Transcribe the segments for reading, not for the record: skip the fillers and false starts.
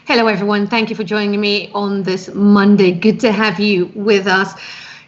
Hello, everyone. Thank you for joining me on this Monday. Good to have you with us.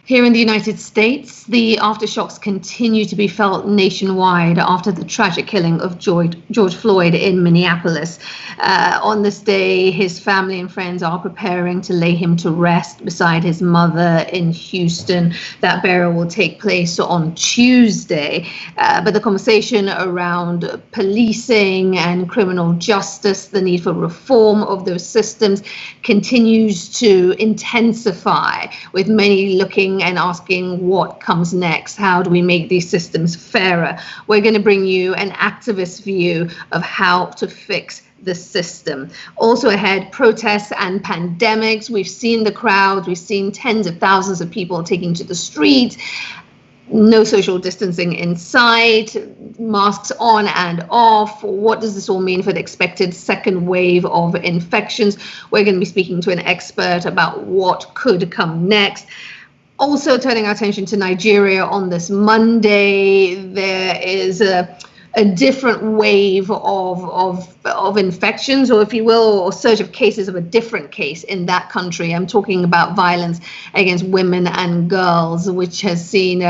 Here in the United States, the aftershocks continue to be felt nationwide after the tragic killing of George Floyd in Minneapolis. On this day, his family and friends are preparing to lay him to rest beside his mother in Houston. That burial will take place on Tuesday. But the conversation around policing and criminal justice, the need for reform of those systems, continues to intensify, with many looking and asking what comes next. How do we make these systems fairer? We're going to bring you an activist view of how to fix the system. Also ahead, protests and pandemics. We've seen the crowds. We've seen tens of thousands of people taking to the streets. No social distancing in sight, masks on and off. What does this all mean for the expected second wave of infections? We're going to be speaking to an expert about what could come next. Also turning our attention to Nigeria on this Monday, there is a different wave of infections, or if you will, or surge of cases of a different case in that country. I'm talking about violence against women and girls, which has seen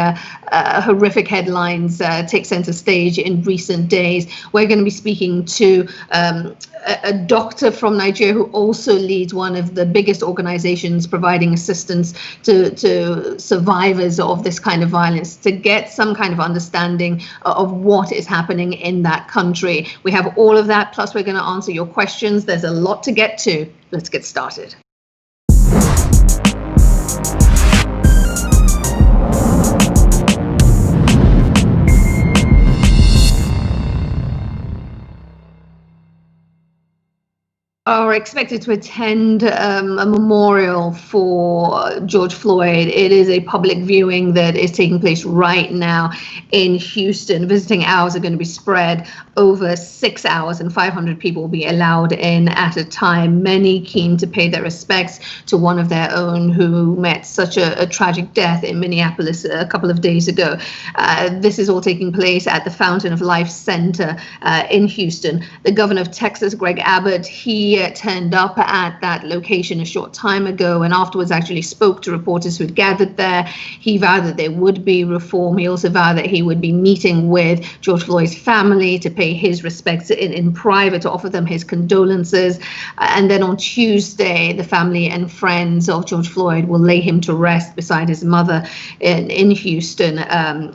horrific headlines take center stage in recent days. We're going to be speaking to a doctor from Nigeria who also leads one of the biggest organizations providing assistance to survivors of this kind of violence, to get some kind of understanding of what is happening in that country. We have all of that, plus we're going to answer your questions. There's a lot to get to. Let's get started. Are expected to attend a memorial for George Floyd. It is a public viewing that is taking place right now in Houston. Visiting hours are going to be spread over 6 hours, and 500 people will be allowed in at a time. Many keen to pay their respects to one of their own who met such a tragic death in Minneapolis a couple of days ago. This is all taking place at the Fountain of Life Center in Houston. The governor of Texas, Greg Abbott, he turned up at that location a short time ago and afterwards actually spoke to reporters who had gathered there. He vowed that there would be reform. He also vowed that he would be meeting with George Floyd's family to pay his respects in private, to offer them his condolences. And then on Tuesday, the family and friends of George Floyd will lay him to rest beside his mother in Houston.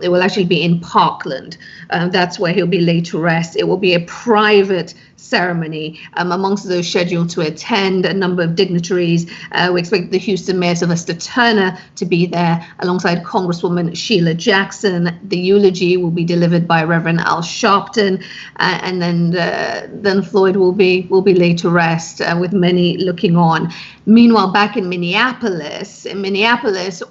It will actually be in Parkland. That's where he'll be laid to rest. It will be a private ceremony. Amongst those scheduled to attend, a number of dignitaries. We expect the Houston Mayor Sylvester Turner to be there alongside Congresswoman Sheila Jackson. The eulogy will be delivered by Reverend Al Sharpton, and then Floyd will be laid to rest, with many looking on. Meanwhile, back in Minneapolis,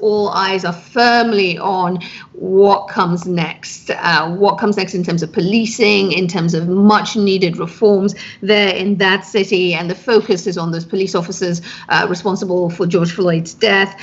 all eyes are firmly on what comes next. What comes next in terms of policing, in terms of much needed reforms there in that city. And the focus is on those police officers responsible for George Floyd's death.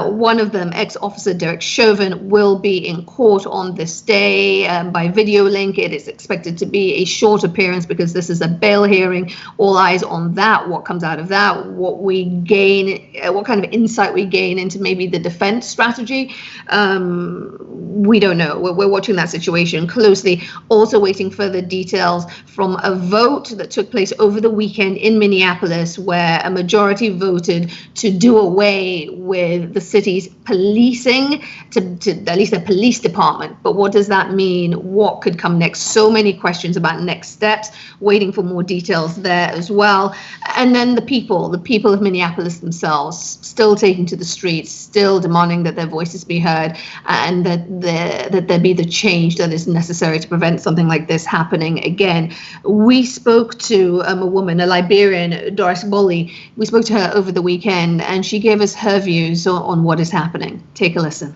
One of them, ex-officer Derek Chauvin, will be in court on this day by video link. It is expected to be a short appearance because this is a bail hearing. All eyes on that, what comes out of that, what we gain, what kind of insight we gain into maybe the defense strategy. We don't know. We're watching that situation closely. Also waiting further details from a vote that took place over the weekend in Minneapolis, where a majority voted to do away with the city's policing, to at least a police department. But what does that mean? What could come next? So many questions about next steps, waiting for more details there as well. And then the people of Minneapolis themselves still taking to the streets, still demanding that their voices be heard, and that there be the change that is necessary to prevent something like this happening again. We spoke to a woman, a Liberian, Doris Boley. We spoke to her over the weekend, and she gave us her views on what is happening. Take a listen.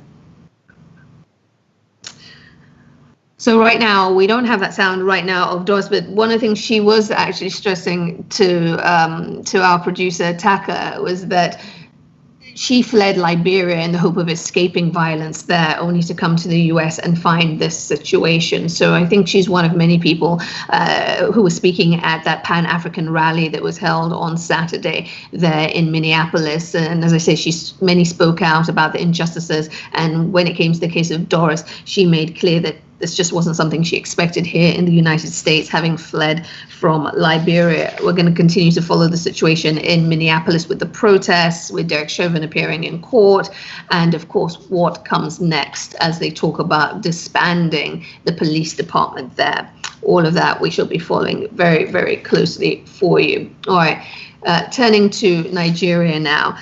So right now, we don't have that sound right now of Doris, but one of the things she was actually stressing to our producer, Taka, was that she fled Liberia in the hope of escaping violence there, only to come to the US and find this situation. So I think she's one of many people who was speaking at that Pan-African rally that was held on Saturday there in Minneapolis. And as I say, many spoke out about the injustices. And when it came to the case of Doris, she made clear that this just wasn't something she expected here in the United States, having fled from Liberia. We're going to continue to follow the situation in Minneapolis with the protests, with Derek Chauvin appearing in court, and of course, what comes next as they talk about disbanding the police department there. All of that we shall be following very, very closely for you. All right. Turning to Nigeria now,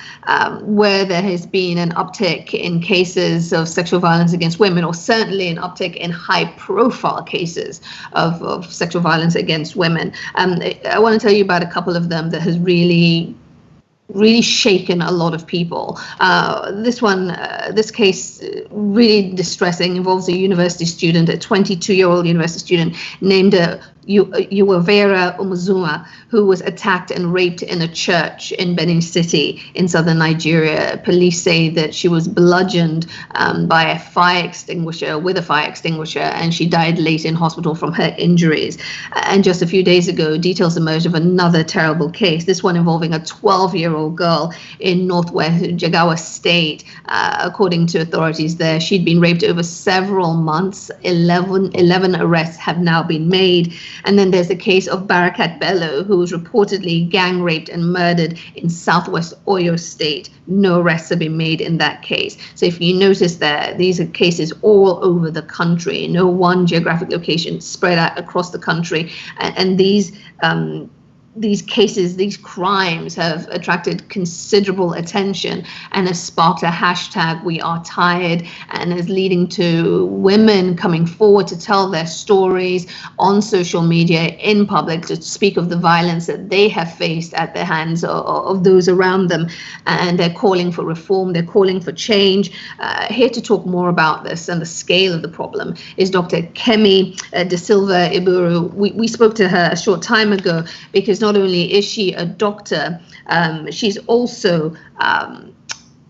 where there has been an uptick in cases of sexual violence against women, or certainly an uptick in high-profile cases of sexual violence against women. I want to tell you about a couple of them that has really shaken a lot of people. This case, really distressing, involves a university student, a 22-year-old university student named Uwavera Umuzuma, who was attacked and raped in a church in Benin City in southern Nigeria. Police say that she was bludgeoned by a fire extinguisher, and she died late in hospital from her injuries. And just a few days ago, details emerged of another terrible case, this one involving a 12-year-old girl in northwest Jigawa State. According to authorities there, she'd been raped over several months. 11 arrests have now been made. And then there's the case of Barakat Bello, who was reportedly gang raped and murdered in southwest Oyo State. No arrests have been made in that case. So if you notice there, these are cases all over the country, no one geographic location, spread out across the country. And these cases, these crimes have attracted considerable attention and has sparked a hashtag, We Are Tired, and is leading to women coming forward to tell their stories on social media, in public, to speak of the violence that they have faced at the hands of those around them. And they're calling for reform, they're calling for change. Here to talk more about this and the scale of the problem is Dr. Kemi De Silva Iburu. We spoke to her a short time ago because not only is she a doctor, she's also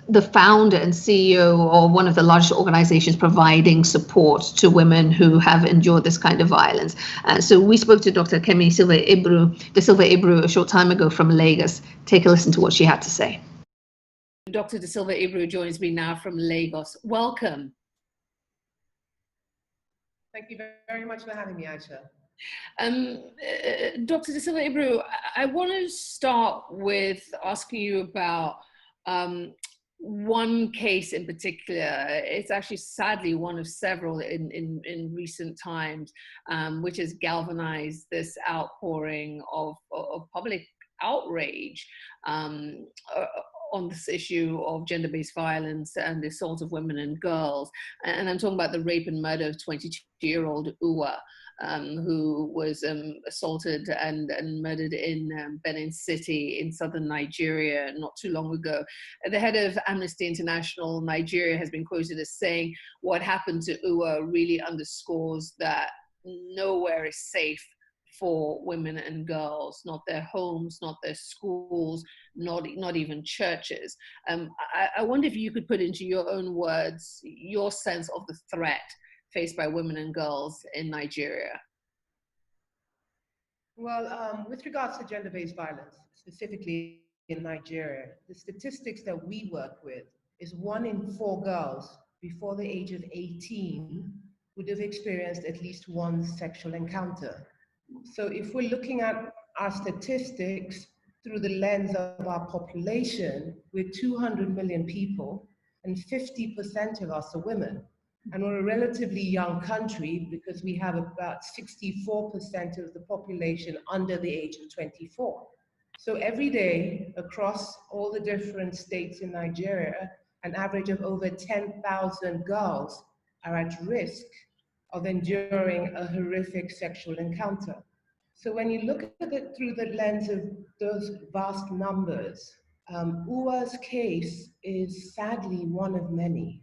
the founder and CEO of one of the largest organizations providing support to women who have endured this kind of violence. So we spoke to Dr. Kemi De Silva Iburu a short time ago from Lagos. Take a listen to what she had to say. Dr. De Silva Iburu joins me now from Lagos. Welcome. Thank you very much for having me, Aisha. Dr. De Silva Iburu, I want to start with asking you about one case in particular. It's actually sadly one of several in recent times, which has galvanized this outpouring of public outrage on this issue of gender-based violence and the assault of women and girls. And I'm talking about the rape and murder of 22-year-old Uwa, who was assaulted and murdered in Benin City in southern Nigeria not too long ago. The head of Amnesty International Nigeria has been quoted as saying, what happened to Uwa really underscores that nowhere is safe for women and girls, not their homes, not their schools, not even churches. I wonder if you could put into your own words your sense of the threat faced by women and girls in Nigeria. Well, with regards to gender-based violence, specifically in Nigeria, the statistics that we work with is 1 in 4 girls before the age of 18 would have experienced at least one sexual encounter. So if we're looking at our statistics through the lens of our population, we're 200 million people and 50% of us are women. And we're a relatively young country because we have about 64% of the population under the age of 24. So every day across all the different states in Nigeria, an average of over 10,000 girls are at risk of enduring a horrific sexual encounter. So when you look at it through the lens of those vast numbers, Uwa's case is sadly one of many.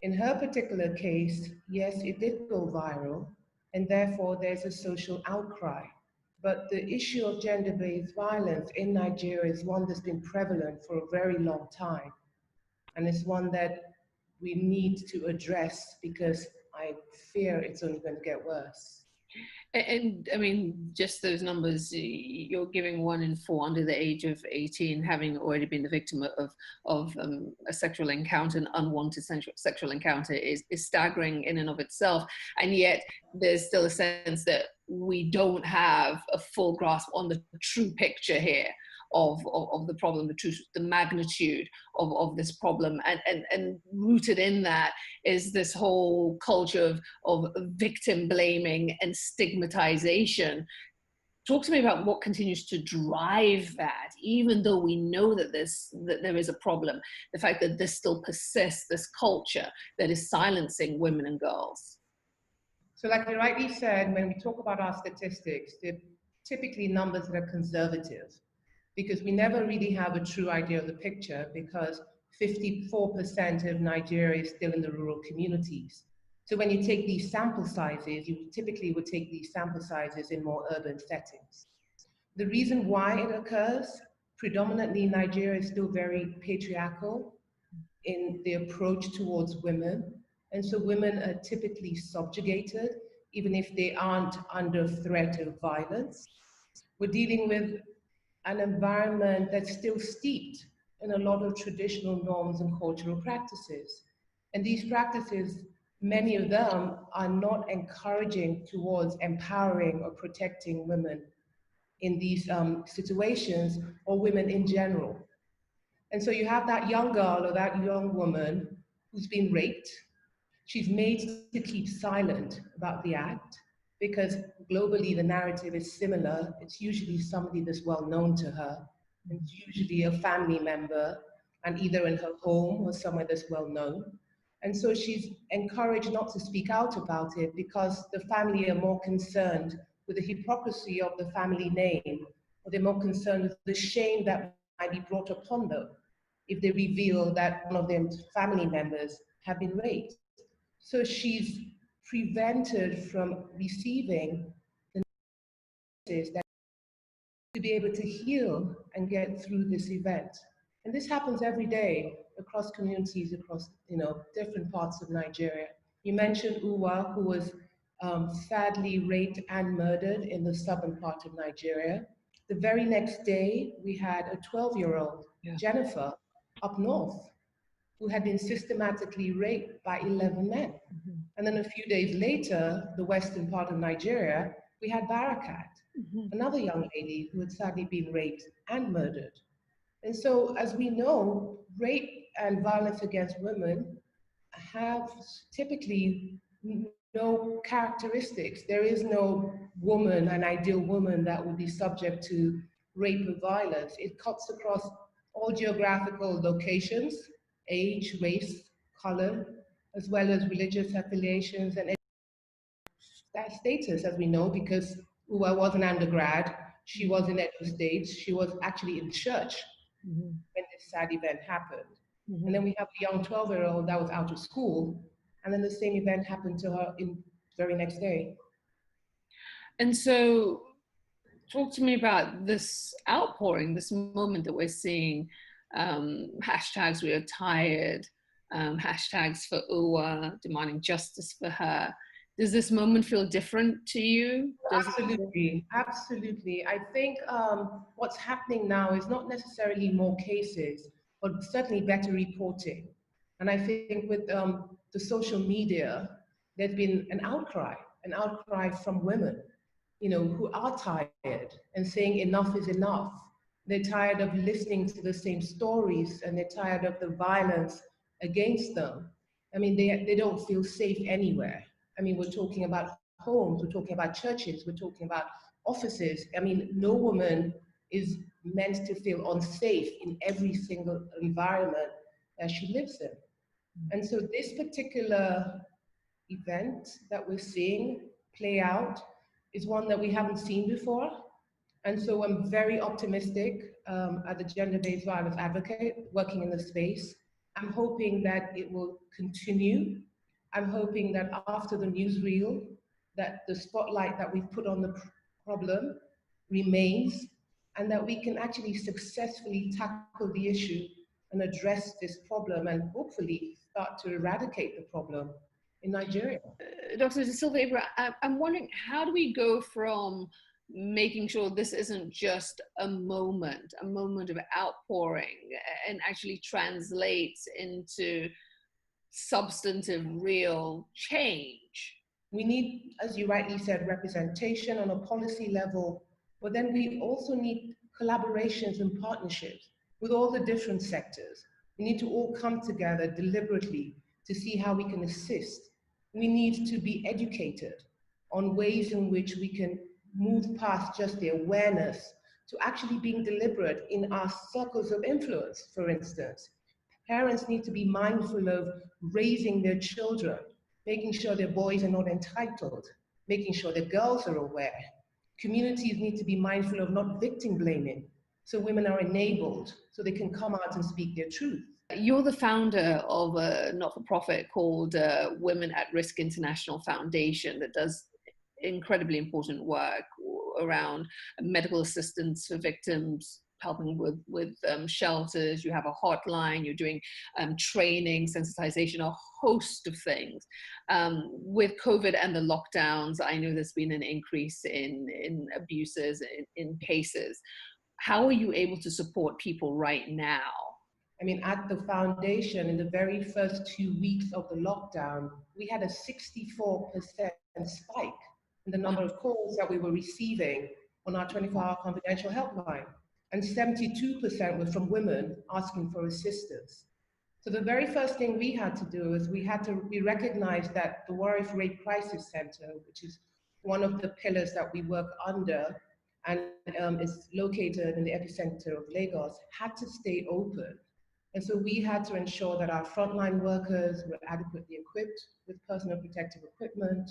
In her particular case, yes, it did go viral, and therefore there's a social outcry. But the issue of gender-based violence in Nigeria is one that's been prevalent for a very long time. And it's one that we need to address because I fear it's only going to get worse. And I mean, just those numbers, you're giving 1 in 4 under the age of 18 having already been the victim of a sexual encounter, an unwanted sexual encounter is staggering in and of itself. And yet there's still a sense that we don't have a full grasp on the true picture here of the problem, the magnitude of this problem, and rooted in that is this whole culture of victim blaming and stigmatization. Talk to me about what continues to drive that, even though we know that there is a problem, the fact that this still persists, this culture that is silencing women and girls. So like you rightly said, when we talk about our statistics, they're typically numbers that are conservative, because we never really have a true idea of the picture, because 54% of Nigeria is still in the rural communities. So when you take these sample sizes, you typically would take these sample sizes in more urban settings. The reason why it occurs, predominantly Nigeria is still very patriarchal in the approach towards women. And so women are typically subjugated, even if they aren't under threat of violence. We're dealing with an environment that's still steeped in a lot of traditional norms and cultural practices. And these practices, many of them are not encouraging towards empowering or protecting women in these situations, or women in general. And so you have that young girl or that young woman who's been raped. She's made to keep silent about the act, because globally the narrative is similar. It's usually somebody that's well known to her. It's usually a family member, and either in her home or somewhere that's well known. And so she's encouraged not to speak out about it because the family are more concerned with the hypocrisy of the family name, or they're more concerned with the shame that might be brought upon them if they reveal that one of their family members have been raped. So she's prevented from receiving the messages that to be able to heal and get through this event. And this happens every day across communities, across different parts of Nigeria. You mentioned Uwa, who was sadly raped and murdered in the southern part of Nigeria. The very next day, we had a 12-year-old, Jennifer, up north, who had been systematically raped by 11 men. Mm-hmm. And then a few days later, the western part of Nigeria, we had Barakat, another young lady who had sadly been raped and murdered. And so, as we know, rape and violence against women have typically no characteristics. There is no woman, an ideal woman that would be subject to rape or violence. It cuts across all geographical locations, age, race, color, as well as religious affiliations and status, as we know, because Uwa was an undergrad, she was in Edo State, she was actually in church when this sad event happened. And then we have a young 12-year-old that was out of school, and then the same event happened to her in the very next day. And so, talk to me about this outpouring, this moment that we're seeing. Hashtags we are tired, hashtags for Uwa, demanding justice for her. Does this moment feel different to you? Absolutely, absolutely. I think what's happening now is not necessarily more cases, but certainly better reporting. And I think with the social media, there's been an outcry from women, you know, who are tired and saying enough is enough. They're tired of listening to the same stories, and they're tired of the violence against them. I mean, they don't feel safe anywhere. I mean, we're talking about homes, we're talking about churches, we're talking about offices. I mean, no woman is meant to feel unsafe in every single environment that she lives in. And so this particular event that we're seeing play out is one that we haven't seen before. And so I'm very optimistic as a gender-based violence advocate working in the space. I'm hoping that it will continue. I'm hoping that after the newsreel, that the spotlight that we've put on the problem remains, and that we can actually successfully tackle the issue and address this problem and hopefully start to eradicate the problem in Nigeria. Dr. De Silva, I'm wondering, how do we go from making sure this isn't just a moment of outpouring, and actually translates into substantive, real change? We need, as you rightly said, representation on a policy level, but then we also need collaborations and partnerships with all the different sectors. We need to all come together deliberately to see how we can assist. We need to be educated on ways in which we can move past just the awareness to actually being deliberate in our circles of influence, for instance. Parents need to be mindful of raising their children, making sure their boys are not entitled, making sure their girls are aware. Communities need to be mindful of not victim blaming, so women are enabled, so they can come out and speak their truth. You're the founder of a not-for-profit called Women at Risk International Foundation that does incredibly important work around medical assistance for victims, helping with shelters. You have a hotline, you're doing training, sensitization, a host of things. With COVID and the lockdowns, I know there's been an increase in abuses, in cases. How are you able to support people right now? I mean, at the foundation, in the very first 2 weeks of the lockdown, we had a 64% spike in the number of calls that we were receiving on our 24-hour confidential helpline. And 72% were from women asking for assistance. So the very first thing we had to do is we recognized that the Warrior Rape Crisis Center, which is one of the pillars that we work under and is located in the epicenter of Lagos, had to stay open. And so we had to ensure that our frontline workers were adequately equipped with personal protective equipment.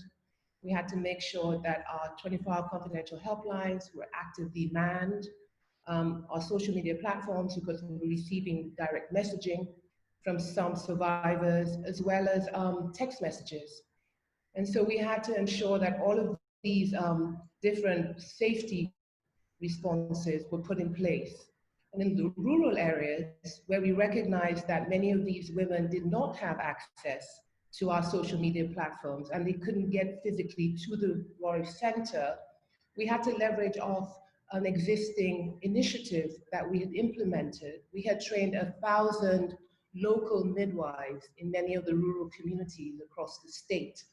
We had to make sure that our 24-hour confidential helplines were actively manned. Our social media platforms, because we were receiving direct messaging from some survivors, as well as text messages. And so we had to ensure that all of these different safety responses were put in place. And in the rural areas, where we recognized that many of these women did not have access to our social media platforms and they couldn't get physically to the Warrior Center, we had to leverage off an existing initiative that we had implemented. We had trained 1,000 local midwives in many of the rural communities across the state.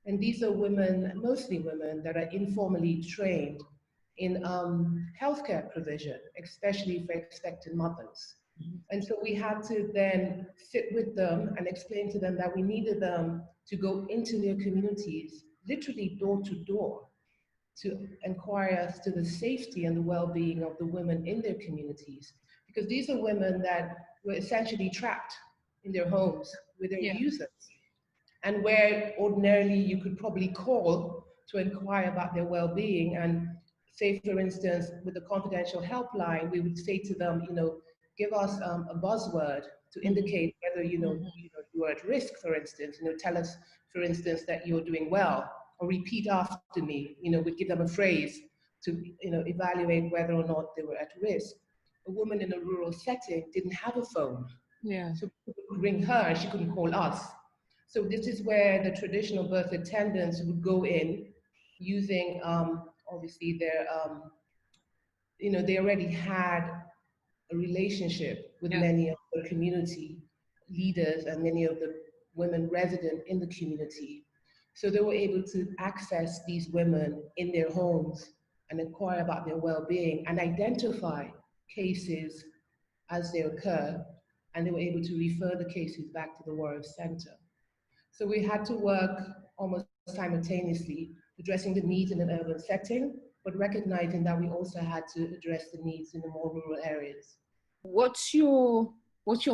And these are women, mostly women, that are informally trained in healthcare provision, especially for expectant mothers. Mm-hmm. And so we had to then sit with them and explain to them that we needed them to go into their communities, literally door to door, to inquire as to the safety and the well-being of the women in their communities. Because these are women that were essentially trapped in their homes with their users. And where ordinarily you could probably call to inquire about their well-being, and say, for instance, with the confidential helpline, we would say to them, give us a buzzword to indicate whether, you are at risk, for instance. Tell us, for instance, that you're doing well, or repeat after me. We'd give them a phrase to, evaluate whether or not they were at risk. A woman in a rural setting didn't have a phone. Yeah. So we could ring her and she couldn't call us. So this is where the traditional birth attendants would go in using, obviously, their, they already had a relationship with many of the community leaders and many of the women resident in the community. So they were able to access these women in their homes and inquire about their well-being and identify cases as they occur, and they were able to refer the cases back to the Warrior Center. So we had to work almost simultaneously, addressing the needs in an urban setting, but recognizing that we also had to address the needs in the more rural areas. What's your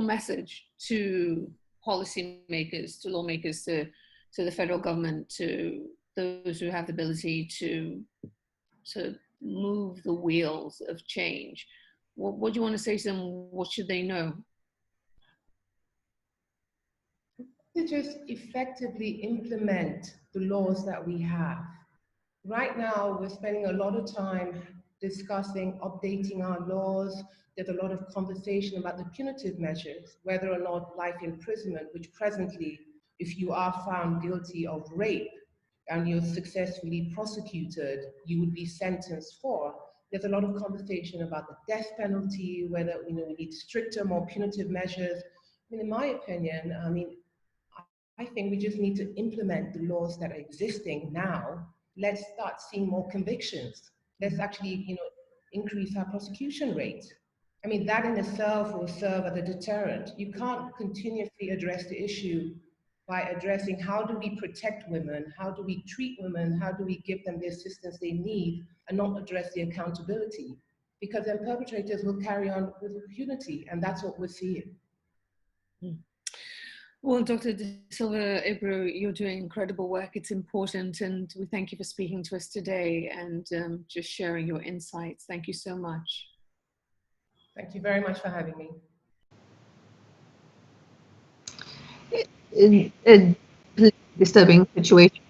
message to policymakers, to lawmakers, to the federal government, to those who have the ability to move the wheels of change? What do you want to say to them? What should they know? To just effectively implement the laws that we have. Right now, we're spending a lot of time discussing updating our laws. There's a lot of conversation about the punitive measures, whether or not life imprisonment, which presently, if you are found guilty of rape and you're successfully prosecuted, you would be sentenced for. There's a lot of conversation about the death penalty, whether we need stricter, more punitive measures. In my opinion, I think we just need to implement the laws that are existing now. Let's start seeing more convictions. Let's actually, increase our prosecution rate. That in itself will serve as a deterrent. You can't continuously address the issue by addressing how do we protect women, how do we treat women, how do we give them the assistance they need, and not address the accountability. Because then perpetrators will carry on with impunity, and that's what we're seeing. Well, Dr. De Silva Ibru, you're doing incredible work. It's important, and we thank you for speaking to us today and just sharing your insights. Thank you so much. Thank you very much for having me. A disturbing situation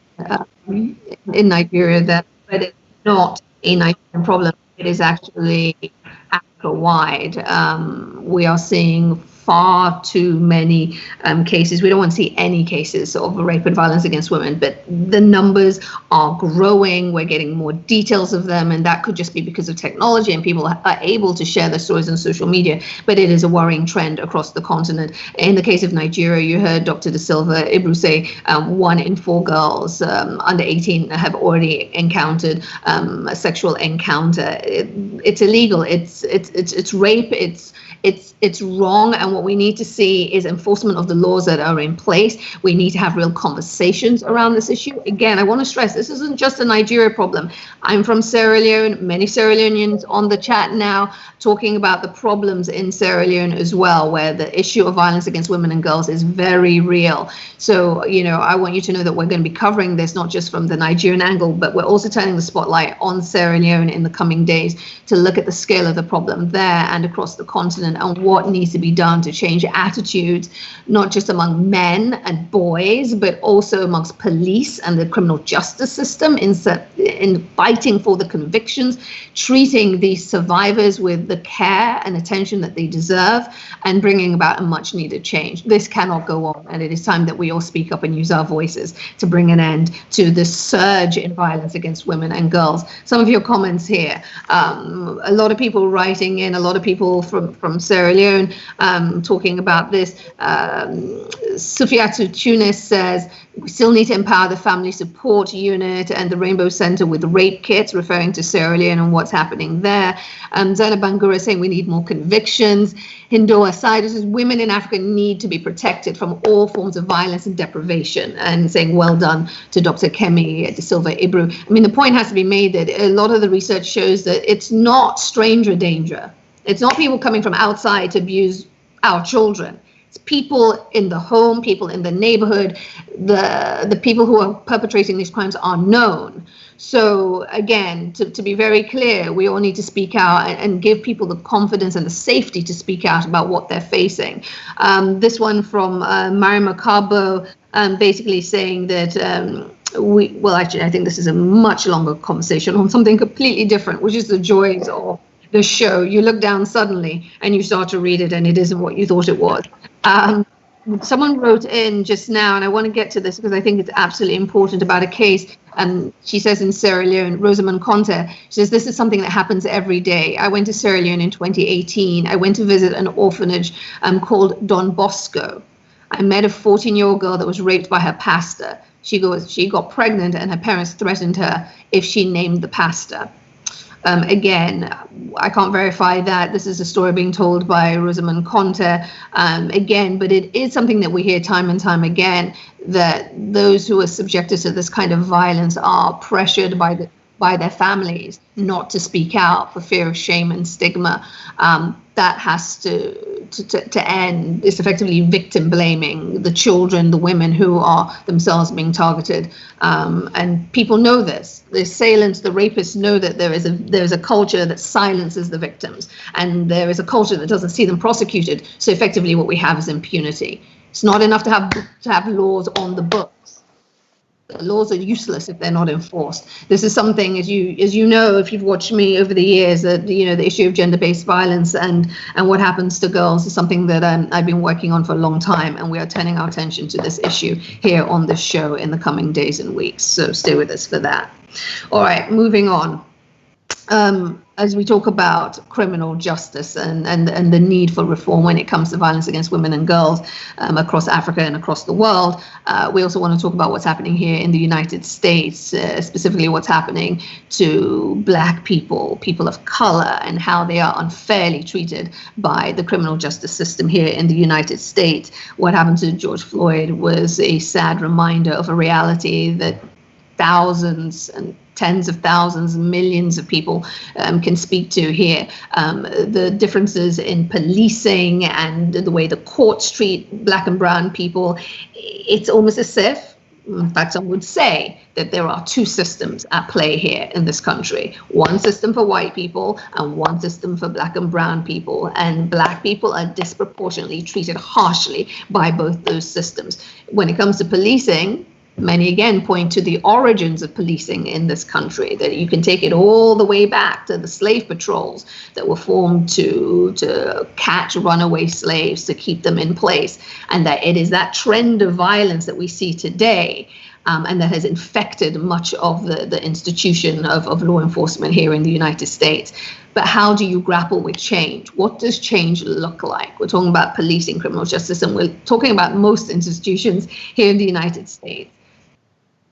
in Nigeria, but it's not a Nigerian problem. It is actually Africa-wide. We are seeing far too many cases. We don't want to see any cases of rape and violence against women, but the numbers are growing. We're getting more details of them, and that could just be because of technology and people are able to share their stories on social media, but it is a worrying trend across the continent. In the case of Nigeria, you heard Dr. De Silva Ibru say 1 in 4 girls under 18 have already encountered a sexual encounter. It's illegal. It's rape. It's wrong, and what we need to see is enforcement of the laws that are in place. We need to have real conversations around this issue. Again, I want to stress this isn't just a Nigeria problem. I'm from Sierra Leone. Many Sierra Leoneans on the chat now talking about the problems in Sierra Leone as well, where the issue of violence against women and girls is very real. So, I want you to know that we're going to be covering this not just from the Nigerian angle, but we're also turning the spotlight on Sierra Leone in the coming days to look at the scale of the problem there and across the continent, and what needs to be done to change attitudes, not just among men and boys, but also amongst police and the criminal justice system in fighting for the convictions, treating these survivors with the care and attention that they deserve, and bringing about a much needed change. This cannot go on, and it is time that we all speak up and use our voices to bring an end to this surge in violence against women and girls. Some of your comments here, a lot of people writing in, a lot of people from Sierra Leone talking about this. Sufiatu Tunis says, we still need to empower the family support unit and the Rainbow Center with rape kits, referring to Sierra Leone and what's happening there. Zainab Bangura saying we need more convictions. Hindoa Saida says women in Africa need to be protected from all forms of violence and deprivation, and saying well done to Dr. Kemi De Silva Ibru. The point has to be made that a lot of the research shows that it's not stranger danger. It's not people coming from outside to abuse our children. It's people in the home, people in the neighborhood. The people who are perpetrating these crimes are known. So again, to be very clear, we all need to speak out and give people the confidence and the safety to speak out about what they're facing. This one from Mary Macabo, basically saying that actually, I think this is a much longer conversation on something completely different, which is the joys of the show. You look down suddenly and you start to read it and it isn't what you thought it was. Someone wrote in just now, and I want to get to this because I think it's absolutely important, about a case. And she says in Sierra Leone, Rosamund Conte, she says, this is something that happens every day. I went to Sierra Leone in 2018. I went to visit an orphanage called Don Bosco. I met a 14-year-old girl that was raped by her pastor. She got pregnant and her parents threatened her if she named the pastor. Again, I can't verify that. This is a story being told by Rosamund Conte. Again, but it is something that we hear time and time again, that those who are subjected to this kind of violence are pressured by their families not to speak out for fear of shame and stigma. That has to end. It's effectively victim blaming the children, the women who are themselves being targeted. And people know this. The assailants, the rapists know that there is a culture that silences the victims, and there is a culture that doesn't see them prosecuted. So effectively what we have is impunity. It's not enough to have laws on the books. The laws are useless if they're not enforced. This is something, as you know, if you've watched me over the years, that the issue of gender-based violence and what happens to girls is something that I've been working on for a long time, and we are turning our attention to this issue here on this show in the coming days and weeks. So stay with us for that. All right, moving on. As we talk about criminal justice and the need for reform when it comes to violence against women and girls across Africa and across the world, we also want to talk about what's happening here in the United States, specifically what's happening to Black people, people of color, and how they are unfairly treated by the criminal justice system here in the United States. What happened to George Floyd was a sad reminder of a reality that thousands and tens of thousands, millions of people can speak to here. The differences in policing and the way the courts treat Black and brown people, it's almost as if, in fact, some would say that there are two systems at play here in this country. One system for white people and one system for Black and brown people. And Black people are disproportionately treated harshly by both those systems. When it comes to policing, many again point to the origins of policing in this country, that you can take it all the way back to the slave patrols that were formed to catch runaway slaves, to keep them in place, and that it is that trend of violence that we see today and that has infected much of the institution of law enforcement here in the United States. But how do you grapple with change? What does change look like? We're talking about policing, criminal justice, and we're talking about most institutions here in the United States.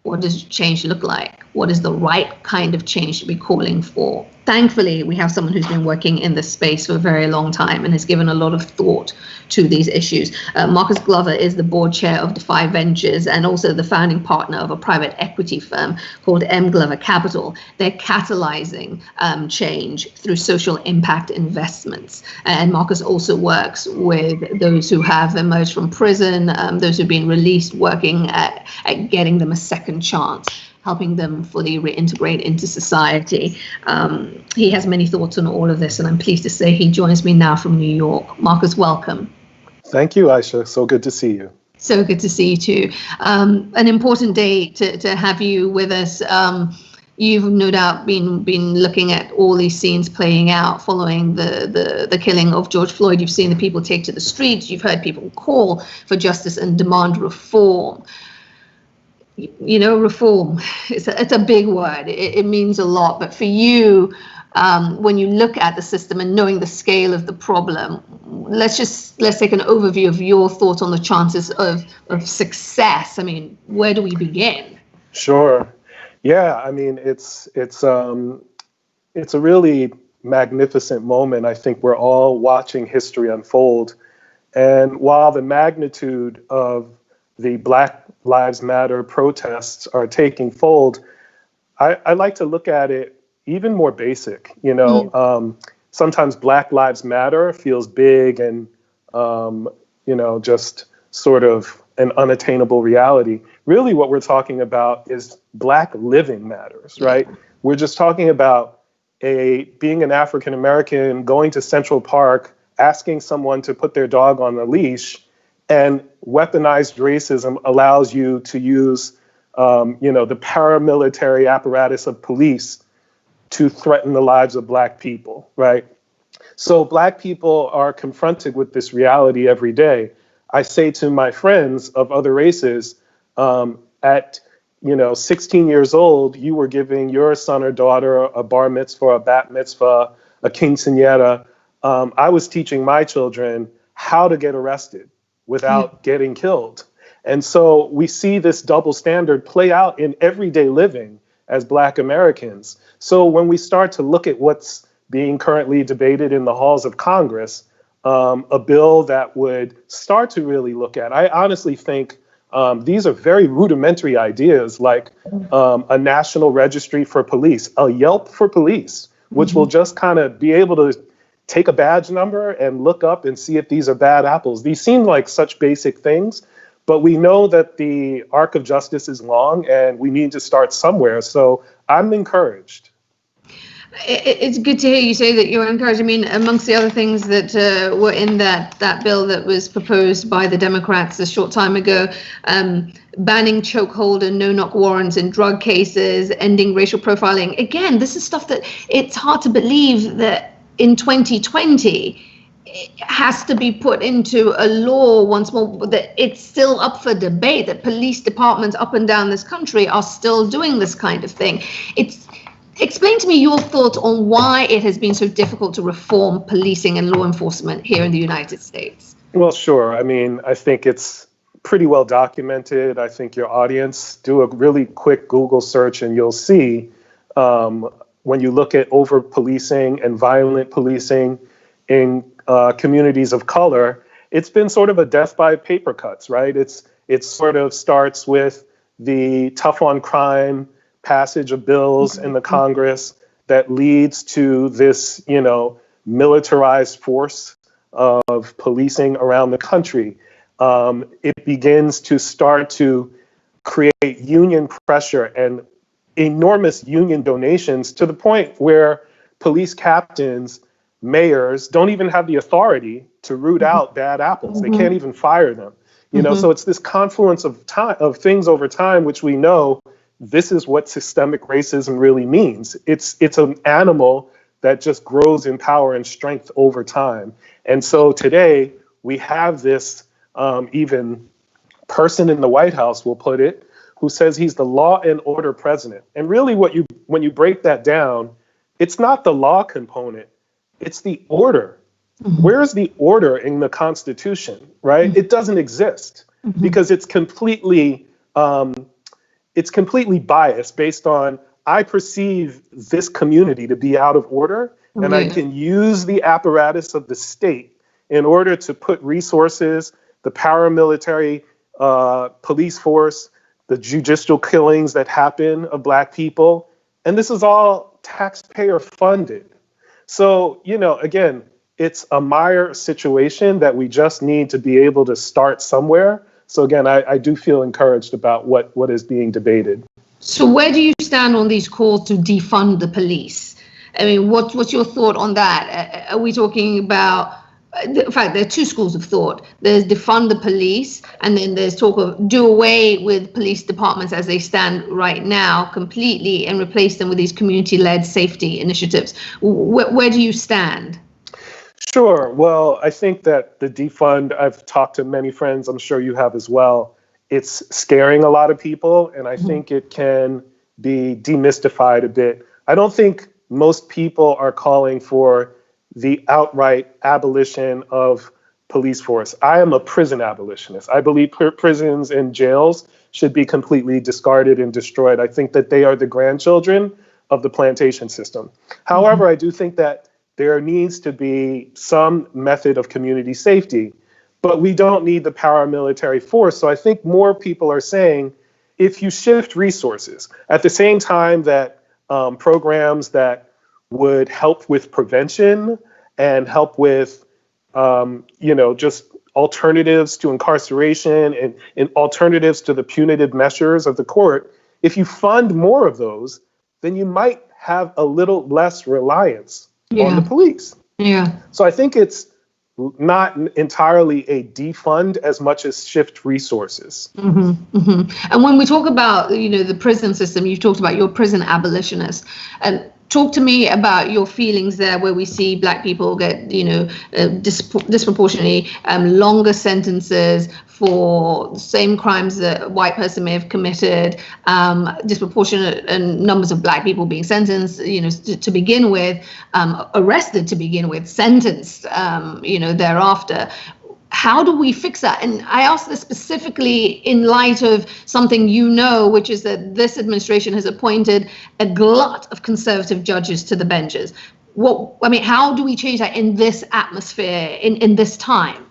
What does change look like? What is the right kind of change to be calling for? Thankfully, we have someone who's been working in this space for a very long time and has given a lot of thought to these issues. Marcus Glover is the board chair of Defy Ventures and also the founding partner of a private equity firm called M. Glover Capital. They're catalyzing change through social impact investments. And Marcus also works with those who have emerged from prison, those who've been released, working at getting them a second chance, helping them fully reintegrate into society. He has many thoughts on all of this, and I'm pleased to say he joins me now from New York. Marcus, welcome. Thank you, Aisha. So good to see you. So good to see you too. An important day to have you with us. You've no doubt been looking at all these scenes playing out following the killing of George Floyd. You've seen the people take to the streets. You've heard people call for justice and demand reform. Reform, it's a big word. It means a lot. But for you, when you look at the system and knowing the scale of the problem, let's take an overview of your thoughts on the chances of success. I mean, where do we begin? Sure. Yeah, I mean, it's a really magnificent moment. I think we're all watching history unfold. And while the magnitude of the Black Lives Matter protests are taking fold, I like to look at it even more basic. Sometimes Black Lives Matter feels big and, just sort of an unattainable reality. Really what we're talking about is Black living matters, right? We're just talking about being an African American, going to Central Park, asking someone to put their dog on a leash, and weaponized racism allows you to use, the paramilitary apparatus of police to threaten the lives of Black people, right? So Black people are confronted with this reality every day. I say to my friends of other races, at 16 years old, you were giving your son or daughter a bar mitzvah, a bat mitzvah, a quinceañera. I was teaching my children how to get arrested without getting killed. And so we see this double standard play out in everyday living as Black Americans. So when we start to look at what's being currently debated in the halls of Congress, a bill that would start to really look at, I honestly think these are very rudimentary ideas, like a national registry for police, a Yelp for police, which will just kind of be able to take a badge number and look up and see if these are bad apples. These seem like such basic things, but we know that the arc of justice is long and we need to start somewhere. So I'm encouraged. It's good to hear you say that you're encouraged. I mean, amongst the other things that were in that bill that was proposed by the Democrats a short time ago, banning chokehold and no-knock warrants in drug cases, ending racial profiling. Again, this is stuff that it's hard to believe that in 2020 it has to be put into a law once more, that it's still up for debate, that police departments up and down this country are still doing this kind of thing. Explain to me your thoughts on why it has been so difficult to reform policing and law enforcement here in the United States. Well, sure. I mean, I think it's pretty well documented. I think your audience, do a really quick Google search and you'll see when you look at over-policing and violent policing in communities of color, it's been sort of a death by paper cuts, right? It sort of starts with the tough on crime passage of bills in the Congress that leads to this, militarized force of policing around the country. It begins to start to create union pressure and enormous union donations to the point where police captains, mayors don't even have the authority to root out bad apples. They can't even fire them. So it's this confluence of things over time, which we know this is what systemic racism really means. It's an animal that just grows in power and strength over time. And so today we have this even person in the White House, will put it, who says he's the law and order president. And really when you break that down, it's not the law component, it's the order. Where's the order in the Constitution, right? It doesn't exist because it's completely biased based on, I perceive this community to be out of order, and I can use the apparatus of the state in order to put resources, the paramilitary police force, the judicial killings that happen of Black people. And this is all taxpayer funded. So, again, it's a mire situation that we just need to be able to start somewhere. So again, I do feel encouraged about what is being debated. So where do you stand on these calls to defund the police? I mean, what's your thought on that? Are we talking about, in fact, there are two schools of thought. There's defund the police, and then there's talk of do away with police departments as they stand right now completely and replace them with these community-led safety initiatives. Where do you stand? Sure. Well, I think that the defund, I've talked to many friends, I'm sure you have as well. It's scaring a lot of people, and I think it can be demystified a bit. I don't think most people are calling for the outright abolition of police force. I am a prison abolitionist. I believe prisons and jails should be completely discarded and destroyed. I think that they are the grandchildren of the plantation system. However, I do think that there needs to be some method of community safety, but we don't need the paramilitary force. So I think more people are saying, if you shift resources at the same time that programs that would help with prevention and help with, just alternatives to incarceration and alternatives to the punitive measures of the court, if you fund more of those, then you might have a little less reliance on the police. So I think it's not entirely a defund as much as shift resources. And when we talk about, the prison system, you've talked about your prison abolitionist, and talk to me about your feelings there, where we see Black people get, disproportionately longer sentences for the same crimes that a white person may have committed, disproportionate numbers of Black people being sentenced, to begin with, arrested to begin with, sentenced, thereafter. How do we fix that? And I ask this specifically in light of something which is that this administration has appointed a glut of conservative judges to the benches. How do we change that in this atmosphere, in this time?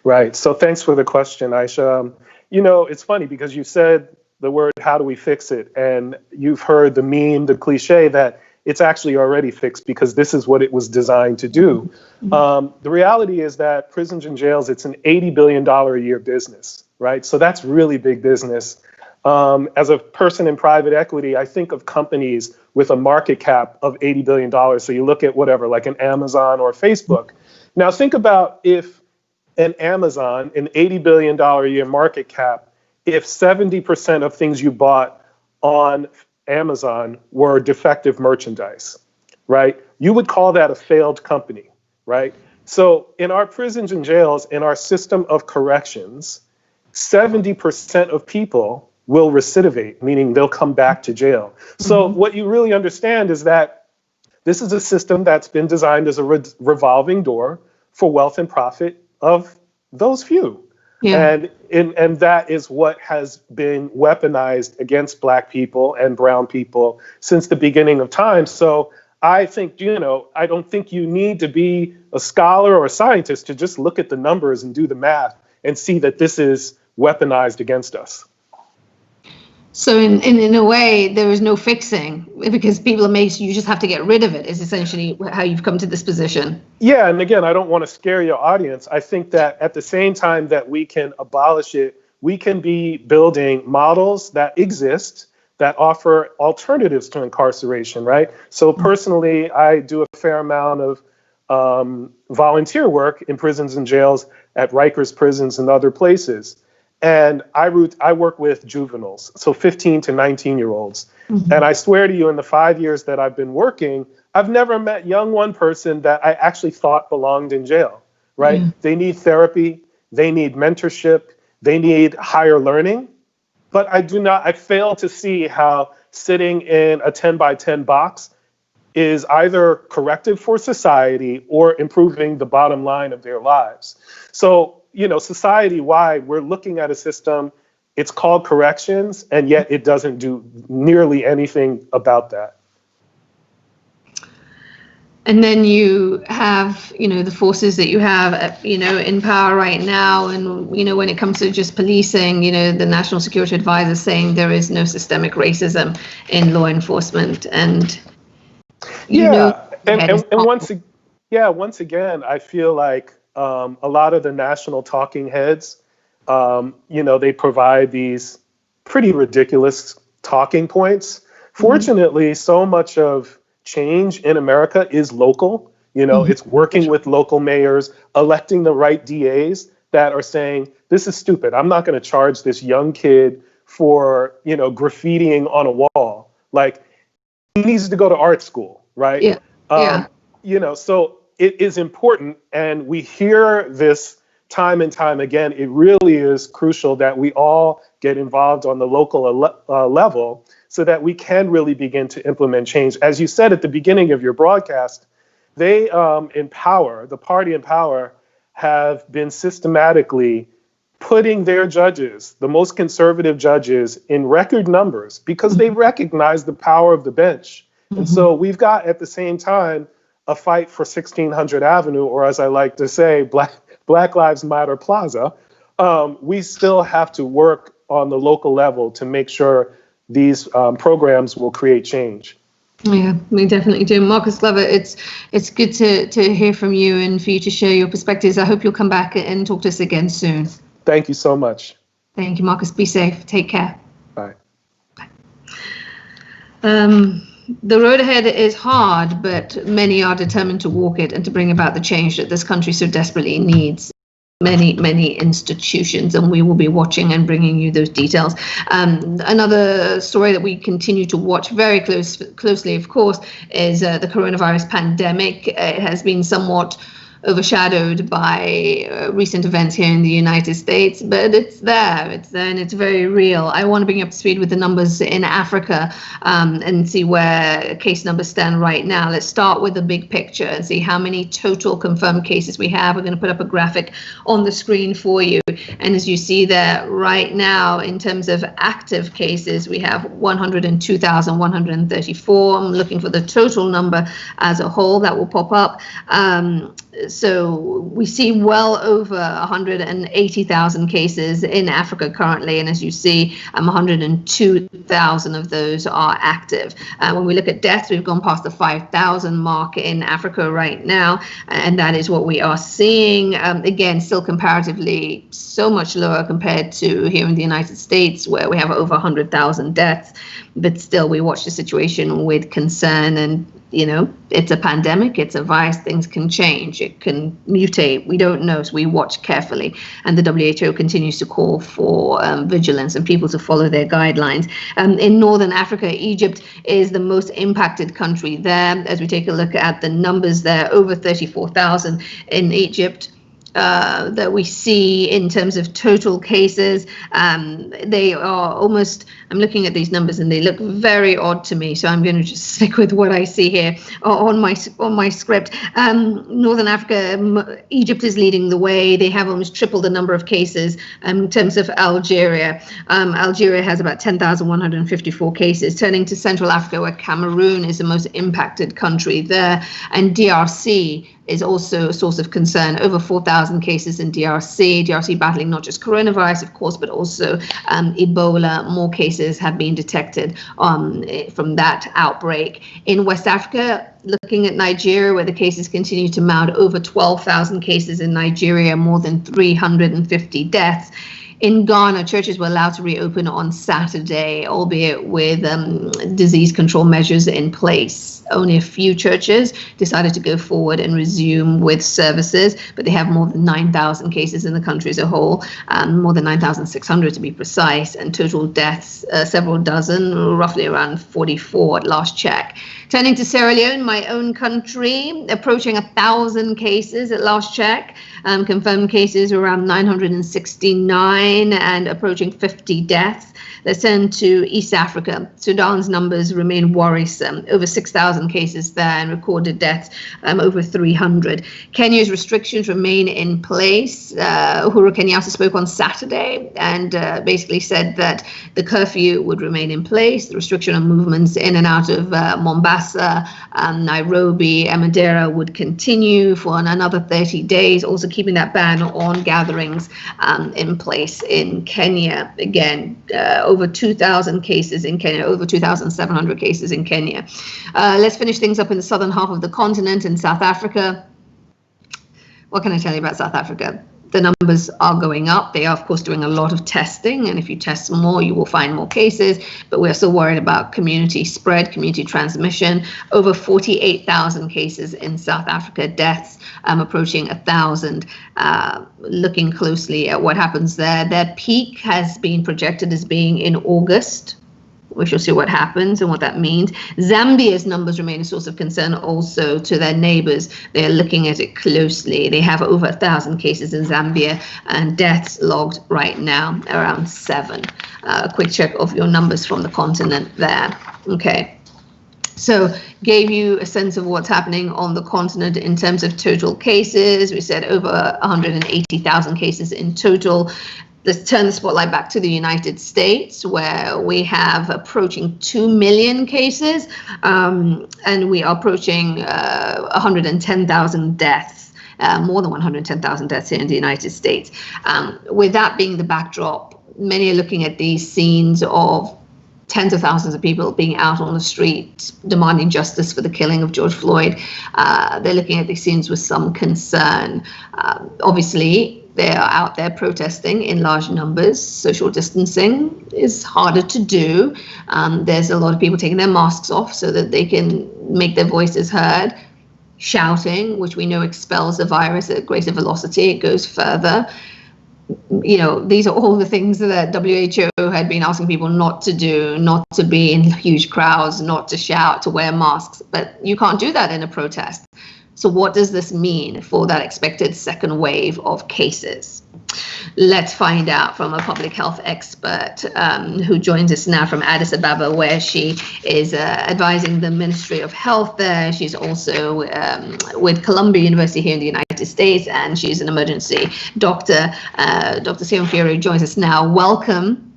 Right. So thanks for the question, Aisha. It's funny because you said the word, how do we fix it? And you've heard the meme, the cliche that it's actually already fixed because this is what it was designed to do. The reality is that prisons and jails, it's an $80 billion a year business, right? So that's really big business. As a person in private equity, I think of companies with a market cap of $80 billion. So you look at whatever, like an Amazon or Facebook. Now think about if an Amazon, an $80 billion a year market cap, if 70% of things you bought on Amazon were defective merchandise, right? You would call that a failed company, right? So in our prisons and jails, in our system of corrections, 70% of people will recidivate, meaning they'll come back to jail. So what you really understand is that this is a system that's been designed as a revolving door for wealth and profit of those few. Yeah. And that is what has been weaponized against Black people and brown people since the beginning of time. So I think, I don't think you need to be a scholar or a scientist to just look at the numbers and do the math and see that this is weaponized against us. So in a way, there is no fixing because people you just have to get rid of it, is essentially how you've come to this position. Yeah, and again, I don't want to scare your audience. I think that at the same time that we can abolish it, we can be building models that exist that offer alternatives to incarceration, right? So personally, I do a fair amount of volunteer work in prisons and jails at Rikers prisons and other places. And I work with juveniles, so 15 to 19-year-olds. And I swear to you, in the 5 years that I've been working, I've never met one person that I actually thought belonged in jail, right? Yeah. They need therapy, they need mentorship, they need higher learning. But I fail to see how sitting in a 10 by 10 box is either corrective for society or improving the bottom line of their lives. So, society-wide, we're looking at a system, it's called corrections, and yet it doesn't do nearly anything about that. And then you have, the forces that you have, in power right now. And, when it comes to just policing, the National Security Advisor saying there is no systemic racism in law enforcement. And, once again, I feel like a lot of the national talking heads, they provide these pretty ridiculous talking points. Fortunately, so much of change in America is local. It's working with local mayors, electing the right DAs that are saying, this is stupid. I'm not going to charge this young kid for, graffitiing on a wall. Like, he needs to go to art school, right? So it is important, and we hear this time and time again. It really is crucial that we all get involved on the local level so that we can really begin to implement change. As you said at the beginning of your broadcast, they the party in power have been systematically putting their judges, the most conservative judges, in record numbers because they recognize the power of the bench. And so we've got, at the same time, a fight for 1600 Avenue, or as I like to say, Black Lives Matter Plaza. We still have to work on the local level to make sure these programs will create change. Yeah, we definitely do. Marcus Glover, it's good to hear from you and for you to share your perspectives. I hope you'll come back and talk to us again soon. Thank you so much. Thank you, Marcus. Be safe. Take care. Bye. The road ahead is hard, but many are determined to walk it and to bring about the change that this country so desperately needs. many institutions, and we will be watching and bringing you those details. Another story that we continue to watch very closely, of course, is the coronavirus pandemic. It has been somewhat overshadowed by recent events here in the United States, but it's there, and it's very real. I want to bring you up to speed with the numbers in Africa and see where case numbers stand right now. Let's start with the big picture and see how many total confirmed cases we have. We're going to put up a graphic on the screen for you. And as you see there right now, in terms of active cases, we have 102,134. I'm looking for the total number as a whole that will pop up. So we see well over 180,000 cases in Africa currently, and as you see, 102,000 of those are active. When we look at deaths, we've gone past the 5,000 mark in Africa right now, and that is what we are seeing. Again, still comparatively so much lower compared to here in the United States, where we have over 100,000 deaths, but still we watch the situation with concern. And you know, it's a pandemic, it's a virus, things can change, it can mutate, we don't know, so we watch carefully. And the WHO continues to call for vigilance and people to follow their guidelines. In Northern Africa, Egypt is the most impacted country there. As we take a look at the numbers there, over 34,000 in Egypt. That we see in terms of total cases. They are almost, I'm looking at these numbers and they look very odd to me, so I'm going to just stick with what I see here on my script. Northern Africa, Egypt is leading the way. They have almost triple the number of cases. In terms of Algeria, Algeria has about 10,154 cases. Turning to Central Africa, where Cameroon is the most impacted country there, and DRC is also a source of concern. Over 4,000 cases in DRC. DRC battling not just coronavirus, of course, but also Ebola. More cases have been detected from that outbreak. In West Africa, looking at Nigeria, where the cases continue to mount, over 12,000 cases in Nigeria, more than 350 deaths. In Ghana, churches were allowed to reopen on Saturday, albeit with disease control measures in place. Only a few churches decided to go forward and resume with services, but they have more than 9,000 cases in the country as a whole, more than 9,600 to be precise, and total deaths, several dozen, roughly around 44 at last check. Turning to Sierra Leone, my own country, approaching 1,000 cases at last check. Confirmed cases around 969 and approaching 50 deaths. Let's turn to East Africa. Sudan's numbers remain worrisome. Over 6,000 cases there and recorded deaths over 300. Kenya's restrictions remain in place. Uhuru Kenyatta spoke on Saturday and basically said that the curfew would remain in place. The restriction on movements in and out of Mombasa, Nairobi, and Madeira would continue for another 30 days, also keeping that ban on gatherings in place in Kenya. Again, over 2,000 cases in Kenya, over 2,700 cases in Kenya. Let's finish things up in the southern half of the continent in South Africa. What can I tell you about South Africa? The numbers are going up. They are, of course, doing a lot of testing. And if you test more, you will find more cases. But we're still worried about community spread, community transmission. Over 48,000 cases in South Africa, deaths approaching 1,000. Looking closely at what happens there. Their peak has been projected as being in August. We shall see what happens and what that means. Zambia's numbers remain a source of concern also to their neighbors. They are looking at it closely. They have over 1,000 cases in Zambia and deaths logged right now around 7. A quick check of your numbers from the continent there. Okay. So gave you a sense of what's happening on the continent in terms of total cases. We said over 180,000 cases in total. Let's turn the spotlight back to the United States, where we have approaching 2 million cases, and we are approaching 110,000 deaths, more than 110,000 deaths here in the United States. With that being the backdrop, many are looking at these scenes of tens of thousands of people being out on the street demanding justice for the killing of George Floyd. They're looking at these scenes with some concern. Obviously, they are out there protesting in large numbers. Social distancing is harder to do. There's a lot of people taking their masks off so that they can make their voices heard. shouting, which we know expels the virus at greater velocity. It goes further. These are all the things that WHO had been asking people not to do, not to be in huge crowds, not to shout, to wear masks. But you can't do that in a protest. So what does this mean for that expected second wave of cases? Let's find out from a public health expert who joins us now from Addis Ababa, where she is advising the Ministry of Health there. She's also with Columbia University here in the United States, and she's an emergency doctor. Dr. Sion Fiore joins us now. Welcome.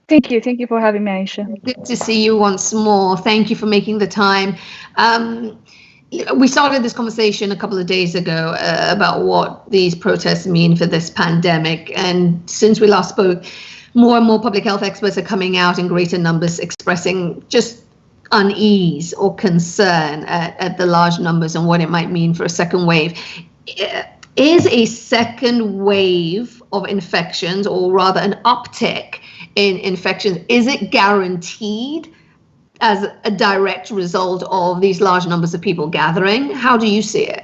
Thank you. Thank you for having me, Aisha. Good to see you once more. Thank you for making the time. We started this conversation a couple of days ago about what these protests mean for this pandemic. And since we last spoke, more and more public health experts are coming out in greater numbers expressing just unease or concern at the large numbers and what it might mean for a second wave. Is a second wave of infections, or rather an uptick in infections, is it guaranteed as a direct result of these large numbers of people gathering? How do you see it?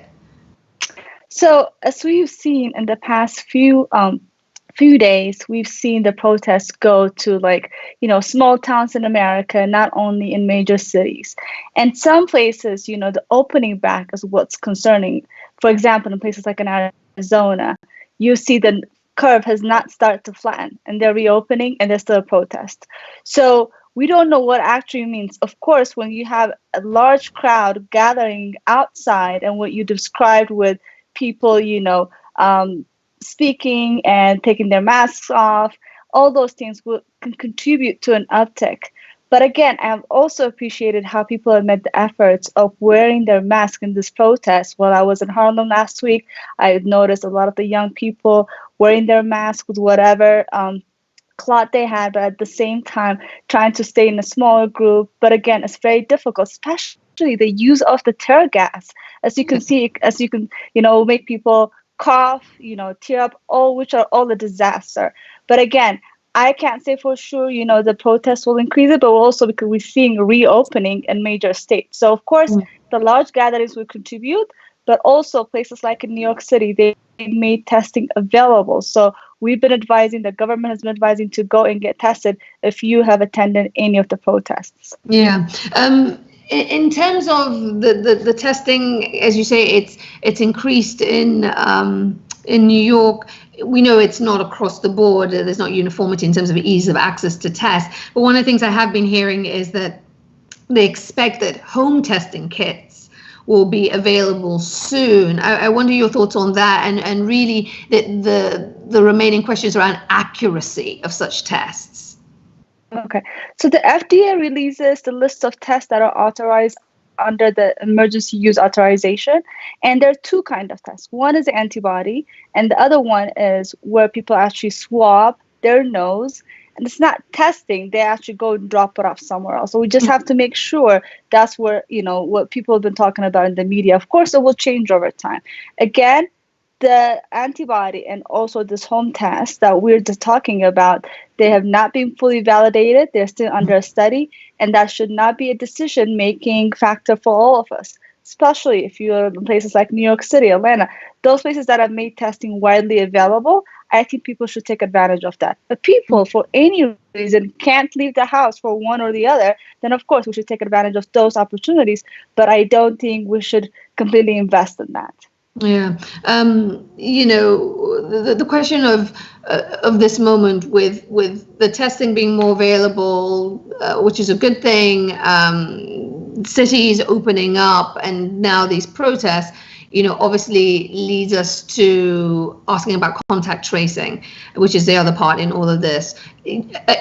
So, as we've seen in the past few days, we've seen the protests go to small towns in America, not only in major cities. And some places, the opening back is what's concerning. For example, in places like in Arizona, you see the curve has not started to flatten, and they're reopening, and there's still a protest. So we don't know what actually means. Of course, when you have a large crowd gathering outside, and what you described with people, speaking and taking their masks off, all those things can contribute to an uptick. But again, I've also appreciated how people have made the efforts of wearing their mask in this protest. While I was in Harlem last week, I noticed a lot of the young people wearing their mask with whatever cloth they had, but at the same time trying to stay in a smaller group. But again, it's very difficult, especially the use of the tear gas. As you can see, make people cough, tear up, which are all a disaster. But again, I can't say for sure, the protests will increase it, but also because we're seeing reopening in major states. So of course, the large gatherings will contribute, but also places like in New York City, they made testing available. So we've been advising, the government has been advising to go and get tested if you have attended any of the protests. Yeah. In terms of the testing, as you say, it's increased in New York. We know it's not across the board. There's not uniformity in terms of ease of access to tests. But one of the things I have been hearing is that they expect that home testing kits will be available soon. I wonder your thoughts on that, and really the remaining questions around accuracy of such tests. Okay, so the FDA releases the list of tests that are authorized under the emergency use authorization, and there are two kinds of tests. One is the antibody, and the other one is where people actually swab their nose, and it's not testing, they actually go and drop it off somewhere else. So we just have to make sure that's where, what people have been talking about in the media. Of course, it will change over time. Again, the antibody and also this home test that we're just talking about, they have not been fully validated. They're still under a study, and that should not be a decision-making factor for all of us, especially if you're in places like New York City, Atlanta, those places that have made testing widely available. I think people should take advantage of that. If people, for any reason, can't leave the house for one or the other, then of course we should take advantage of those opportunities. But I don't think we should completely invest in that. Yeah, the question of this moment with the testing being more available, which is a good thing, cities opening up, and now these protests, obviously leads us to asking about contact tracing, which is the other part in all of this.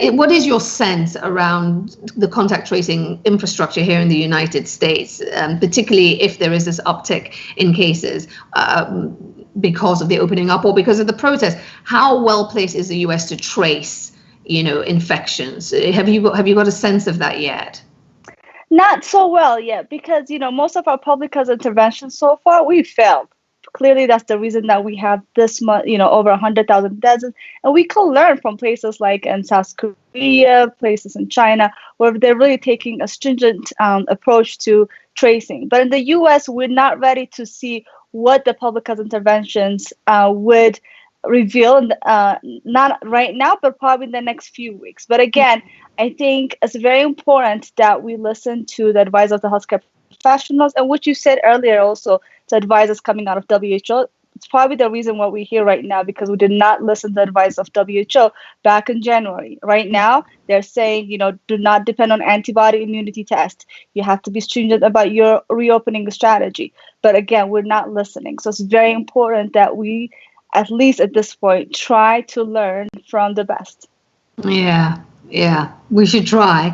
What is your sense around the contact tracing infrastructure here in the United States, particularly if there is this uptick in cases because of the opening up or because of the protests? How well placed is the US to trace, infections? Have you got a sense of that yet? Not so well yet, because most of our public health interventions so far, we failed. Clearly, that's the reason that we have this much, over 100,000 deaths. And we can learn from places like in South Korea, places in China, where they're really taking a stringent approach to tracing. But in the US, we're not ready to see what the public health interventions would reveal, not right now, but probably in the next few weeks. But again, I think it's very important that we listen to the advice of the healthcare professionals, and what you said earlier also, the advice coming out of WHO. It's probably the reason why we're here right now, because we did not listen to the advice of WHO back in January. Right now, they're saying, do not depend on antibody immunity test. You have to be stringent about your reopening strategy. But again, we're not listening. So it's very important that we, at least at this point, try to learn from the best. Yeah, we should try.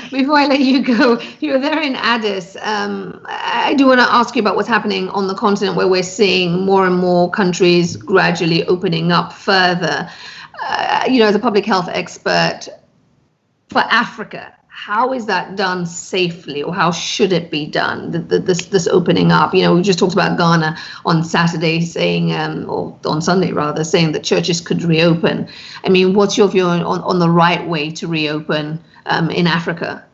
Before I let you go, you're there in Addis. I do want to ask you about what's happening on the continent, where we're seeing more and more countries gradually opening up further. As a public health expert for Africa, how is that done safely, or how should it be done, this opening up? We just talked about Ghana on Saturday saying, or on Sunday rather, saying that churches could reopen. I mean, what's your view on the right way to reopen in Africa?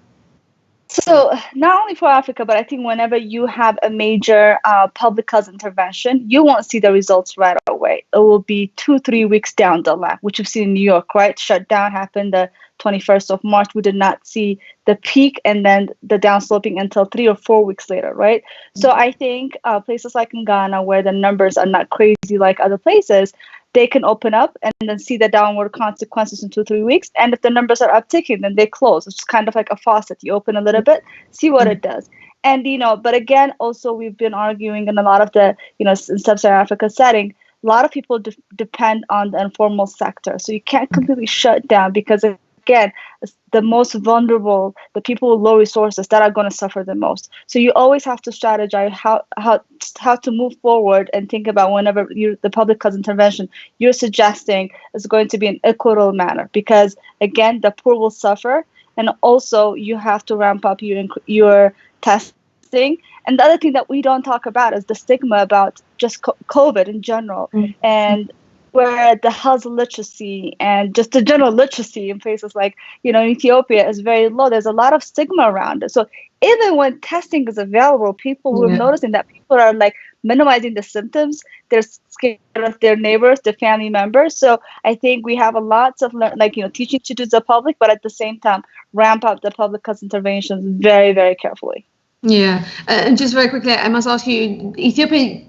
So not only for Africa, but I think whenever you have a major public health intervention, you won't see the results right away. It will be 2-3 weeks down the line, which we've seen in New York, right? Shutdown happened the 21st of March. We did not see the peak and then the downsloping until 3 or 4 weeks later, right? So I think places like in Ghana, where the numbers are not crazy like other places, they can open up and then see the downward consequences in 2-3 weeks. And if the numbers are upticking, then they close. It's kind of like a faucet. You open a little bit, see what it does. And, but again, also we've been arguing in a lot of the, in sub-Saharan Africa setting, a lot of people depend on the informal sector. So you can't completely shut down, because again, the most vulnerable, the people with low resources, that are going to suffer the most. So you always have to strategize how to move forward and think about whenever the public health intervention you're suggesting is going to be an equitable manner, because again, the poor will suffer, and also you have to ramp up your testing. And the other thing that we don't talk about is the stigma about just COVID in general, and where the health literacy and just the general literacy in places like, in Ethiopia is very low. There's a lot of stigma around it. So even when testing is available, we're noticing that people are like minimizing the symptoms. They're scared of their neighbors, their family members. So I think we have a lot of teaching to do the public, but at the same time, ramp up the public health interventions very, very carefully. Yeah, and just very quickly, I must ask you, Ethiopia,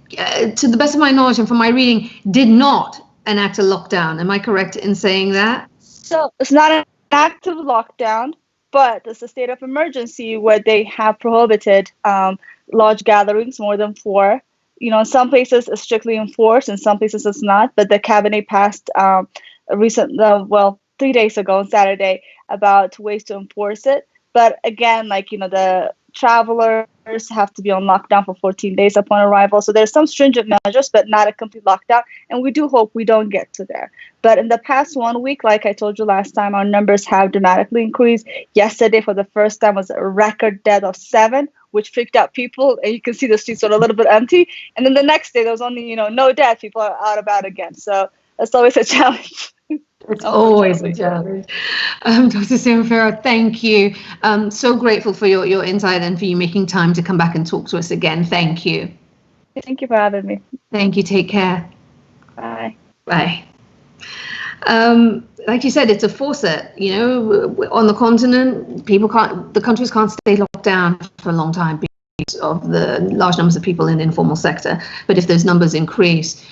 to the best of my knowledge and from my reading, did not enact a lockdown. Am I correct in saying that? So it's not an active lockdown, but it's a state of emergency where they have prohibited large gatherings, more than 4. In some places it's strictly enforced, in some places it's not. But the cabinet passed 3 days ago on Saturday about ways to enforce it. But again, the travelers have to be on lockdown for 14 days upon arrival. So there's some stringent measures, but not a complete lockdown. And we do hope we don't get to there. But in the past 1 week, like I told you last time, our numbers have dramatically increased. Yesterday, for the first time, was a record death of 7, which freaked out people. And you can see the streets are a little bit empty. And then the next day, there was only, no death. People are out about again. So it's always a challenge. It's always a challenge. Dr. Simfera, thank you. I'm so grateful for your insight and for you making time to come back and talk to us again. Thank you. Thank you for having me. Thank you. Take care. Bye. Bye. Like you said, it's a faucet. On the continent, the countries can't stay locked down for a long time because of the large numbers of people in the informal sector. But if those numbers increase,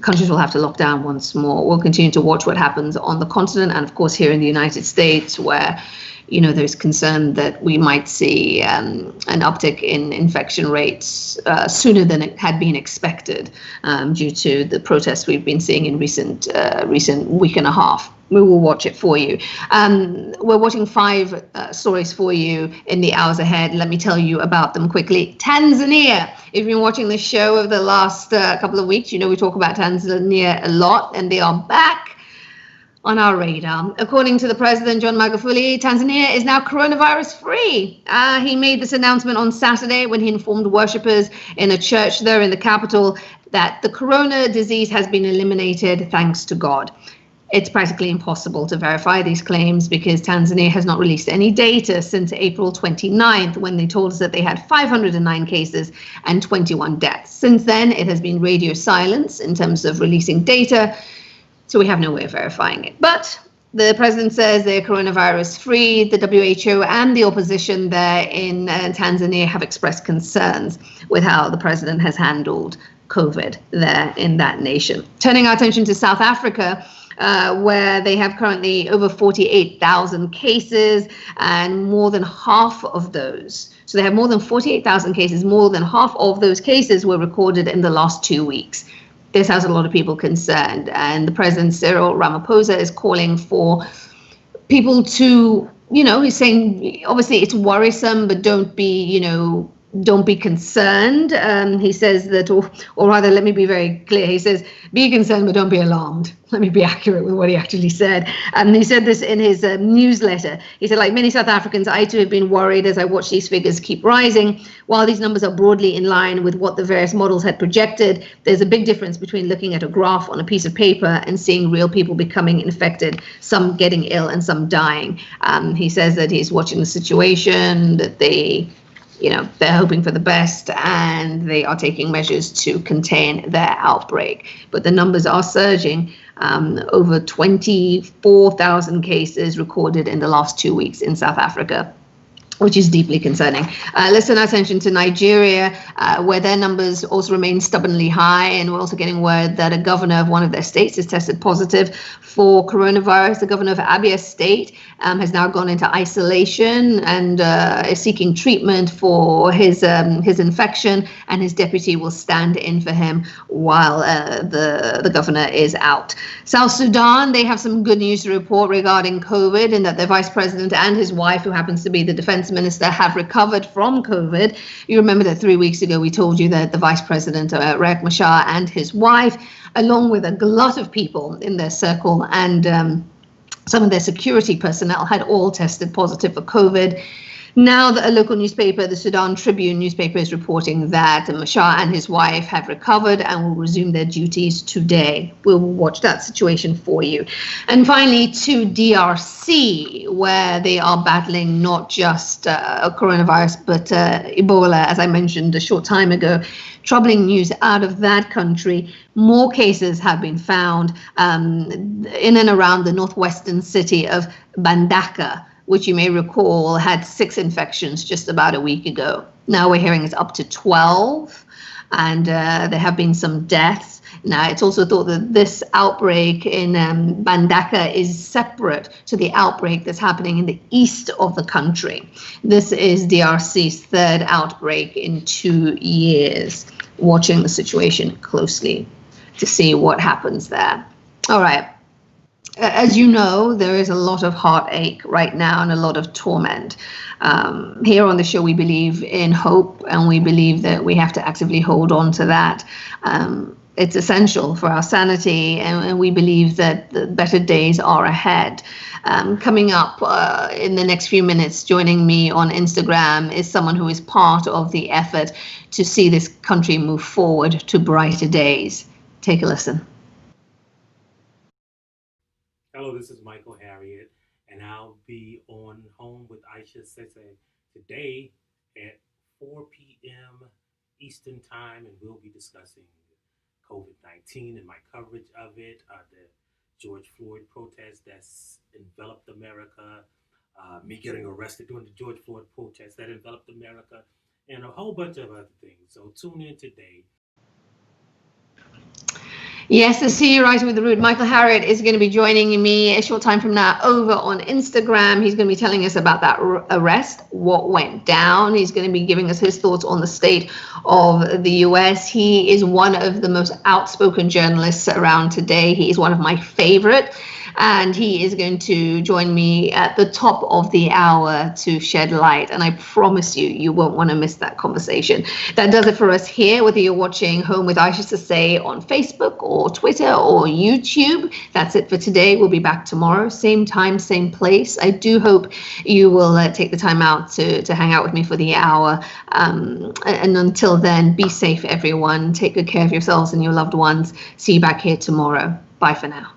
countries will have to lock down once more. We'll continue to watch what happens on the continent, and of course here in the United States, where there's concern that we might see an uptick in infection rates sooner than it had been expected due to the protests we've been seeing in recent week and a half. We will watch it for you. We're watching 5 stories for you in the hours ahead. Let me tell you about them quickly. Tanzania. If you've been watching the show over the last couple of weeks, we talk about Tanzania a lot, and they are back on our radar. According to the president, John Magufuli, Tanzania is now coronavirus free. He made this announcement on Saturday when he informed worshippers in a church there in the capital that the corona disease has been eliminated, thanks to God. It's practically impossible to verify these claims because Tanzania has not released any data since April 29th, when they told us that they had 509 cases and 21 deaths. Since then, it has been radio silence in terms of releasing data, so we have no way of verifying it. But the president says they're coronavirus free. The WHO and the opposition there in Tanzania have expressed concerns with how the president has handled COVID there in that nation. Turning our attention to South Africa, where they have currently over 48,000 cases, and more than half of those, so they have more than 48,000 cases, more than half of those cases were recorded in the last 2 weeks. This has a lot of people concerned, and the president, Cyril Ramaphosa, is calling for people to, he's saying, obviously it's worrisome, but don't be concerned. He says that, or rather, let me be very clear. He says, be concerned, but don't be alarmed. Let me be accurate with what he actually said. And he said this in his newsletter. He said, like many South Africans, I too have been worried as I watch these figures keep rising. While these numbers are broadly in line with what the various models had projected, there's a big difference between looking at a graph on a piece of paper and seeing real people becoming infected, some getting ill and some dying. He says that he's watching the situation, that they're hoping for the best and they are taking measures to contain their outbreak. But the numbers are surging. Over 24,000 cases recorded in the last 2 weeks in South Africa, which is deeply concerning. Let's turn our attention to Nigeria, where their numbers also remain stubbornly high. And we're also getting word that a governor of one of their states has tested positive for coronavirus. The governor of Abia State has now gone into isolation and is seeking treatment for his infection, and his deputy will stand in for him while the governor is out. South Sudan, they have some good news to report regarding COVID, in that their vice president and his wife, who happens to be the defense minister, have recovered from COVID. You remember that 3 weeks ago we told you that the vice president, Riek Machar, and his wife, along with a glut of people in their circle and some of their security personnel, had all tested positive for COVID. Now a local newspaper, the Sudan Tribune newspaper, is reporting that Machar and his wife have recovered and will resume their duties today. We'll watch that situation for you. And finally, to DRC, where they are battling not just coronavirus, but Ebola, as I mentioned a short time ago. Troubling news out of that country. More cases have been found in and around the northwestern city of Bandaka, which you may recall had 6 infections just about a week ago. Now we're hearing it's up to 12, and there have been some deaths. Now, it's also thought that this outbreak in Bandaka is separate to the outbreak that's happening in the east of the country. This is DRC's 3rd outbreak in 2 years. Watching the situation closely to see what happens there. All right. As you know, there is a lot of heartache right now and a lot of torment. Here on the show, we believe in hope, and we believe that we have to actively hold on to that. It's essential for our sanity, and we believe that the better days are ahead. Coming up in the next few minutes, joining me on Instagram is someone who is part of the effort to see this country move forward to brighter days. Take a listen. Hello, this is Michael Harriet, and I'll be on Home with Isha Sesay today at 4 p.m. Eastern Time, and we'll be discussing COVID-19 and my coverage of it, the George Floyd protest that's enveloped America, me getting arrested during the George Floyd protest that enveloped America, and a whole bunch of other things. So tune in today. Yes, the senior writer with the root, Michael Harriet, is going to be joining me a short time from now over on Instagram. He's going to be telling us about that arrest, what went down. He's going to be giving us his thoughts on the state of the US. He is one of the most outspoken journalists around today. He is one of my favorite. And he is going to join me at the top of the hour to shed light. And I promise you, you won't want to miss that conversation. That does it for us here, whether you're watching Home with Isha Sesay on Facebook or Twitter or YouTube. That's it for today. We'll be back tomorrow, same time, same place. I do hope you will take the time out to hang out with me for the hour. And until then, be safe, everyone. Take good care of yourselves and your loved ones. See you back here tomorrow. Bye for now.